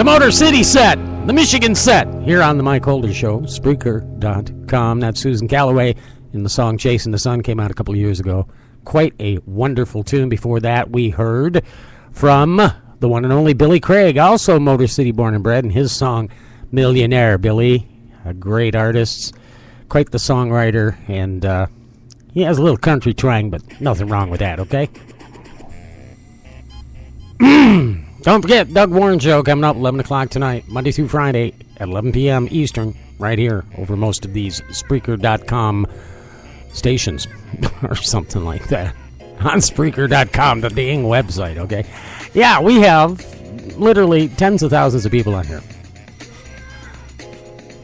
The Motor City set, the Michigan set, here on the Mike Holder Show, Spreaker.com. That's Susan Calloway in the song Chasing the Sun, came out a couple of years ago. Quite a wonderful tune. Before that, we heard from the one and only Billy Craig, also Motor City born and bred, and his song Millionaire. Billy, a great artist, quite the songwriter, and he has a little country twang, but nothing wrong with that, okay? Don't forget, Doug Warren Show coming up 11 o'clock tonight, Monday through Friday at 11 p.m. Eastern, right here over most of these Spreaker.com stations or something like that. On Spreaker.com, the dang website, okay? Yeah, we have literally tens of thousands of people on here.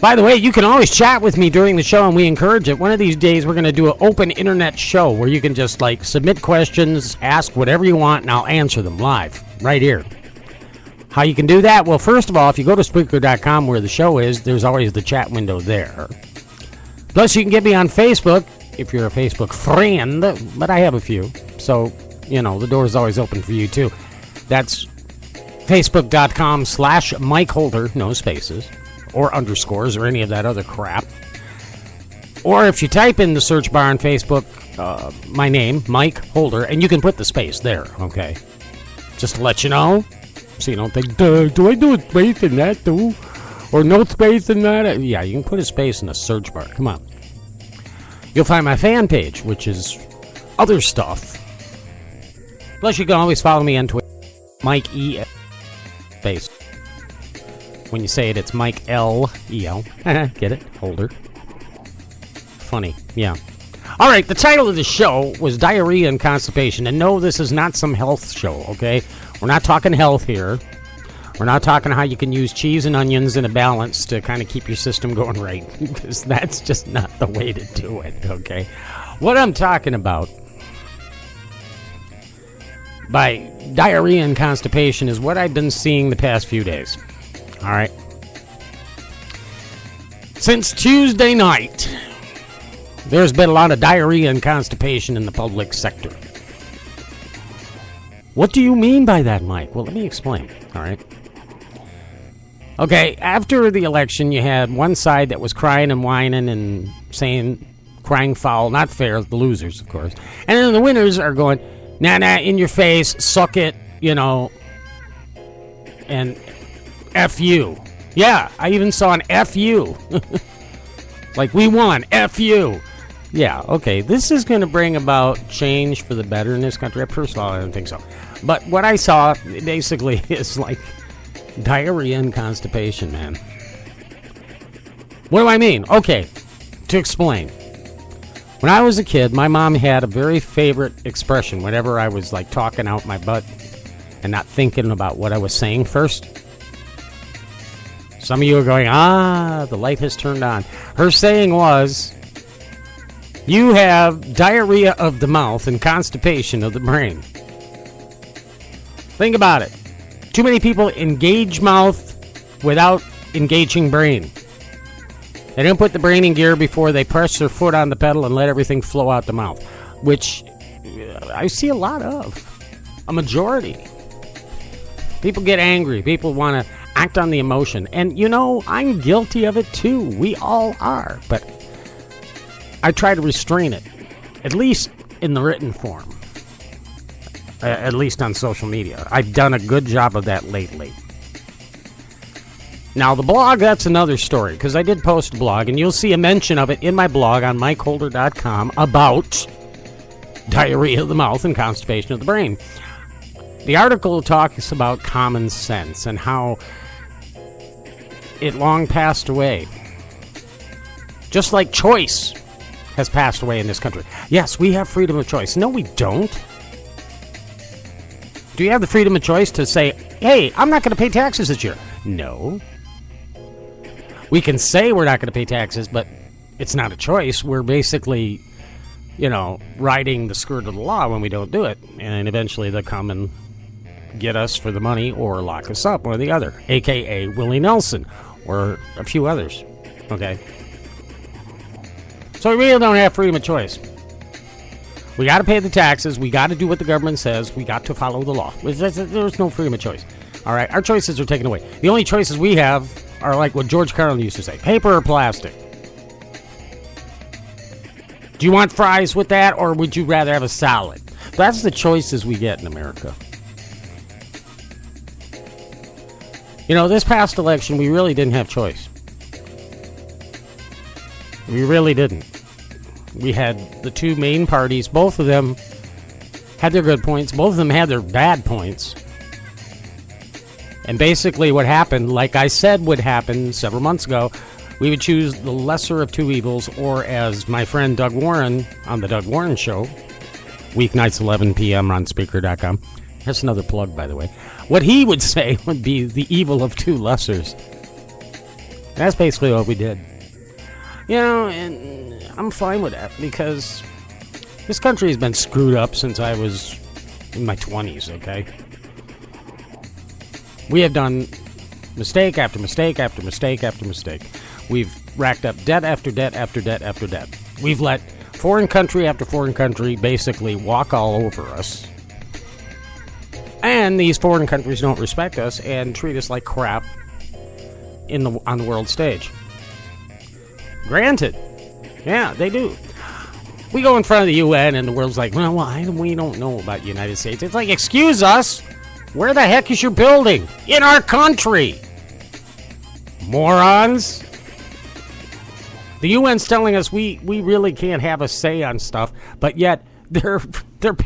By the way, you can always chat with me during the show, and we encourage it. One of these days, we're going to do an open internet show where you can just, like, submit questions, ask whatever you want, and I'll answer them live, right here. How you can do that? Well, first of all, if you go to Spreaker.com where the show is, there's always the chat window there. Plus, you can get me on Facebook if you're a Facebook friend, but I have a few. So, you know, the door is always open for you, too. That's Facebook.com/Mike Holder, no spaces, or underscores, or any of that other crap. Or if you type in the search bar on Facebook, my name, Mike Holder, and you can put the space there, okay? Just to let you know. So you don't think, do I do a space in that too? Or no space in that? Yeah, you can put a space in the search bar. Come on. You'll find my fan page, which is other stuff. Plus, you can always follow me on Twitter. Mike E. Space. When you say it, it's Mike L-E-L. Get it? Holder. Funny. Yeah. All right, the title of the show was Diarrhea and Constipation. And no, this is not some health show, okay? We're not talking health here. We're not talking how you can use cheese and onions in a balance to kind of keep your system going right, because that's just not the way to do it, okay? What I'm talking about by diarrhea and constipation is what I've been seeing the past few days, all right? Since Tuesday night, there's been a lot of diarrhea and constipation in the public sector. What do you mean by that, Mike? Well, let me explain, all right? Okay, after the election, you had one side that was crying and whining and saying, crying foul, not fair, the losers, of course. And then the winners are going, nah, in your face, suck it, you know, and F you. Yeah, I even saw an F you. Like, we won, F you. Yeah, okay, this is going to bring about change for the better in this country. First of all, I don't think so. But what I saw basically is like diarrhea and constipation, man. What do I mean? Okay, to explain. When I was a kid, my mom had a very favorite expression whenever I was like talking out my butt and not thinking about what I was saying first. Some of you are going, the light has turned on. Her saying was, you have diarrhea of the mouth and constipation of the brain. Think about it. Too many people engage mouth without engaging brain. They don't put the brain in gear before they press their foot on the pedal and let everything flow out the mouth, which I see a lot of. A majority. People get angry. People want to act on the emotion. And, you know, I'm guilty of it too. We all are. But I try to restrain it, at least in the written form. At least on social media. I've done a good job of that lately. Now, the blog, that's another story, because I did post a blog, and you'll see a mention of it in my blog on MikeHolder.com about diarrhea of the mouth and constipation of the brain. The article talks about common sense and how it long passed away. Just like choice has passed away in this country. Yes, we have freedom of choice. No, we don't. Do you have the freedom of choice to say, hey, I'm not going to pay taxes this year? No. We can say we're not going to pay taxes, but it's not a choice. We're basically, you know, riding the skirt of the law when we don't do it. And eventually they'll come and get us for the money or lock us up, one or the other. A.K.A. Willie Nelson or a few others. Okay? So we really don't have freedom of choice. We got to pay the taxes. We got to do what the government says. We got to follow the law. There's no freedom of choice. All right? Our choices are taken away. The only choices we have are like what George Carlin used to say, paper or plastic. Do you want fries with that, or would you rather have a salad? That's the choices we get in America. You know, this past election, we really didn't have choice. We really didn't. We had the two main parties. Both of them had their good points. Both of them had their bad points. And basically what happened, like I said would happen several months ago, we would choose the lesser of two evils, or as my friend Doug Warren on the Doug Warren Show, weeknights 11 p.m. on Spreaker.com. That's another plug, by the way. What he would say would be the evil of two lessers. That's basically what we did. You know, and I'm fine with that because this country has been screwed up since I was in my 20s, okay? We have done mistake after mistake after mistake after mistake. We've racked up debt after debt after debt after debt. We've let foreign country after foreign country basically walk all over us. And these foreign countries don't respect us and treat us like crap on the world stage. Granted. Yeah, they do. We go in front of the UN and the world's like, well, we don't know about the United States. It's like, excuse us? Where the heck is your building? In our country. Morons. The UN's telling us we really can't have a say on stuff, but yet their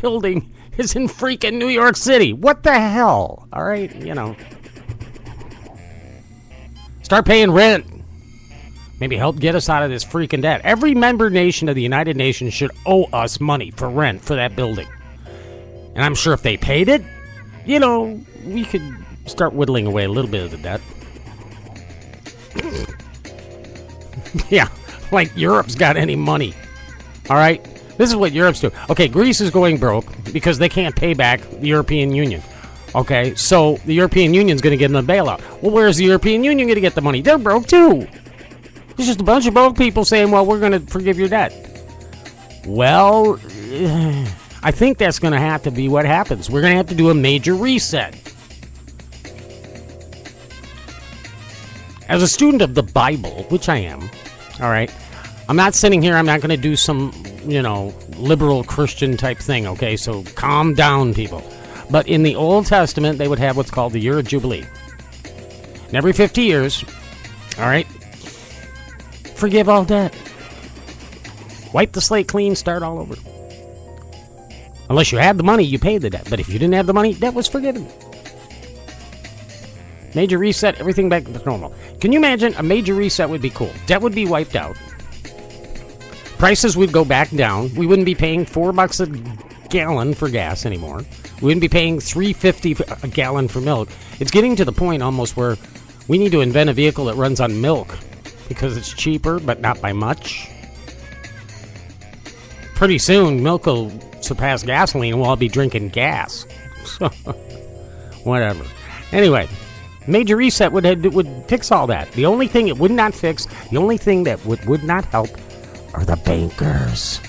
building is in freaking New York City. What the hell? All right, you know. Start paying rent. Maybe help get us out of this freaking debt. Every member nation of the United Nations should owe us money for rent for that building. And I'm sure if they paid it, you know, we could start whittling away a little bit of the debt. Yeah, like Europe's got any money. All right? This is what Europe's doing. Okay, Greece is going broke because they can't pay back the European Union. Okay, so the European Union's going to give them a bailout. Well, where's the European Union going to get the money? They're broke too. It's just a bunch of broke people saying, well, we're going to forgive your debt. Well, I think that's going to have to be what happens. We're going to have to do a major reset. As a student of the Bible, which I am, all right, I'm not sitting here, I'm not going to do some, you know, liberal Christian type thing, okay? So calm down, people. But in the Old Testament, they would have what's called the Year of Jubilee. And every 50 years, all right, forgive all debt. Wipe the slate clean, start all over. Unless you had the money, you paid the debt. But if you didn't have the money, debt was forgiven. Major reset, everything back to normal. Can you imagine? A major reset would be cool. Debt would be wiped out. Prices would go back down. We wouldn't be paying $4 a gallon for gas anymore. We wouldn't be paying $3.50 a gallon for milk. It's getting to the point almost where we need to invent a vehicle that runs on milk because it's cheaper, but not by much. Pretty soon, milk will surpass gasoline and we'll all be drinking gas. So, whatever. Anyway, major reset would fix all that. The only thing it would not fix, the only thing that would not help are the bankers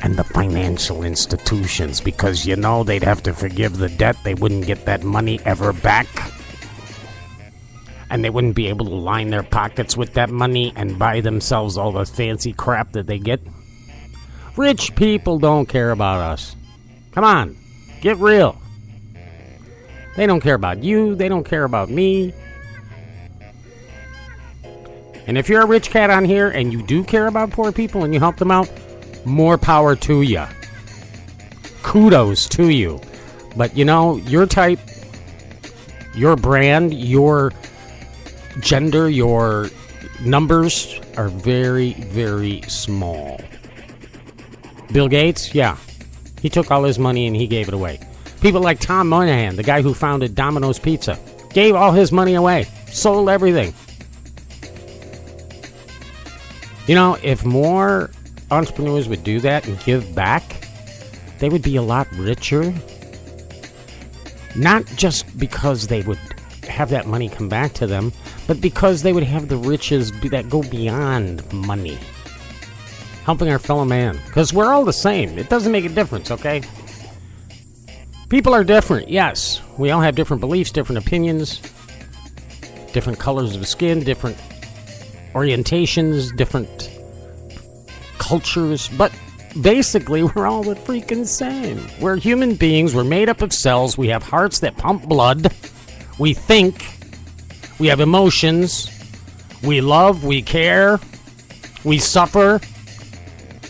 and the financial institutions, because, you know, they'd have to forgive the debt. They wouldn't get that money ever back. And they wouldn't be able to line their pockets with that money and buy themselves all the fancy crap that they get. Rich people don't care about us. Come on, get real. They don't care about you. They don't care about me. And if you're a rich cat on here and you do care about poor people and you help them out, more power to you. Kudos to you. But, you know, your type, your brand, your gender, your numbers are very, very small. Bill Gates, yeah. He took all his money and he gave it away. People like Tom Moynihan, the guy who founded Domino's Pizza, gave all his money away. Sold everything. You know, if more entrepreneurs would do that and give back, they would be a lot richer. Not just because they would have that money come back to them, but because they would have the riches that go beyond money. Helping our fellow man. Because we're all the same. It doesn't make a difference, okay? People are different, yes. We all have different beliefs, different opinions, different colors of skin, different orientations, different cultures, but basically we're all the freaking same. We're human beings. We're made up of cells. We have hearts that pump blood. We think. We have emotions. We love. We care. We suffer.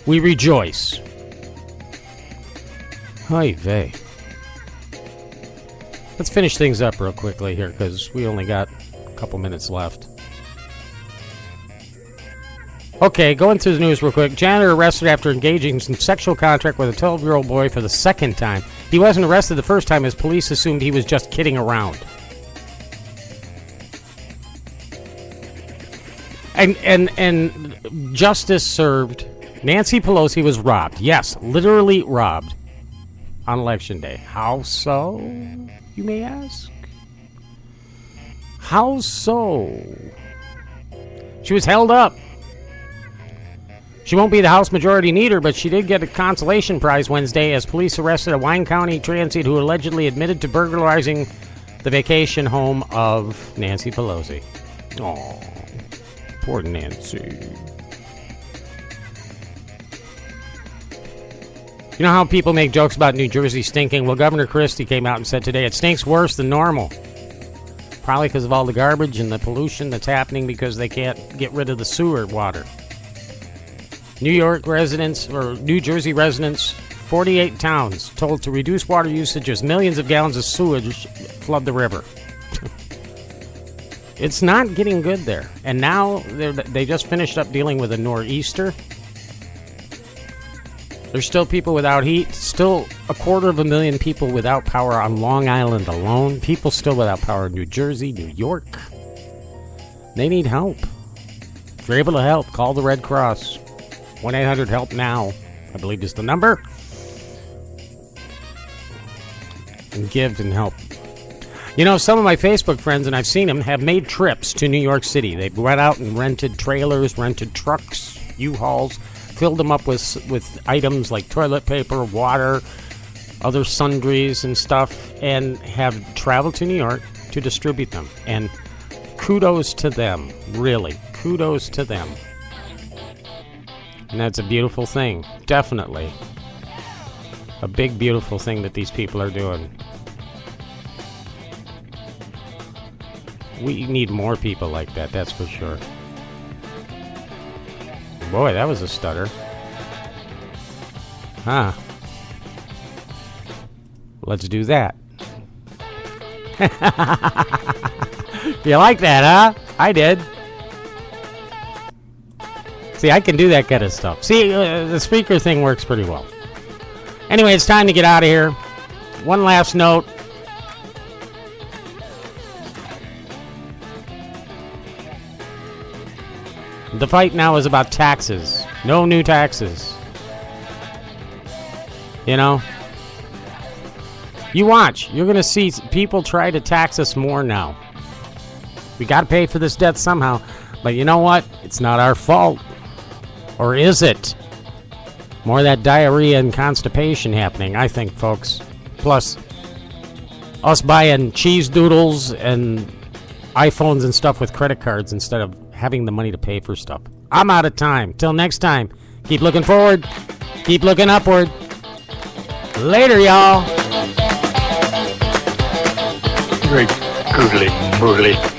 We rejoice. Oy vey. Let's finish things up real quickly here, because we only got a couple minutes left. Okay, going through the news real quick. Janitor arrested after engaging in sexual contact with a 12-year-old boy for the second time. He wasn't arrested the first time as police assumed he was just kidding around. And justice served. Nancy Pelosi was robbed. Yes, literally robbed on Election Day. How so, you may ask? How so? She was held up. She won't be the House Majority Leader, but she did get a consolation prize Wednesday as police arrested a Wine County transient who allegedly admitted to burglarizing the vacation home of Nancy Pelosi. Oh, poor Nancy. You know how people make jokes about New Jersey stinking? Well, Governor Christie came out and said today it stinks worse than normal. Probably because of all the garbage and the pollution that's happening because they can't get rid of the sewer water. New York residents, or New Jersey residents, 48 towns told to reduce water usage as millions of gallons of sewage flood the river. It's not getting good there. And now they just finished up dealing with a nor'easter. There's still people without heat. Still 250,000 people without power on Long Island alone. People still without power in New Jersey, New York. They need help. If you're able to help, call the Red Cross. 1-800-HELP-NOW, I believe is the number. And give and help. You know, some of my Facebook friends, and I've seen them, have made trips to New York City. They went out and rented trailers, rented trucks, U-Hauls, filled them up with items like toilet paper, water, other sundries and stuff, and have traveled to New York to distribute them. And kudos to them, really. Kudos to them. And that's a beautiful thing. Definitely. A big, beautiful thing that these people are doing. We need more people like that, that's for sure. Boy, that was a stutter. Huh. Let's do that. You like that, huh? I did. See, I can do that kind of stuff. See, the Spreaker thing works pretty well. Anyway, it's time to get out of here. One last note. The fight now is about taxes. No new taxes. You know? You watch. You're going to see people try to tax us more now. We got to pay for this debt somehow. But you know what? It's not our fault. Or is it? More of that diarrhea and constipation happening, I think, folks. Plus, us buying cheese doodles and iPhones and stuff with credit cards instead of having the money to pay for stuff. I'm out of time. Till next time, keep looking forward. Keep looking upward. Later, y'all. Very googly, moogly.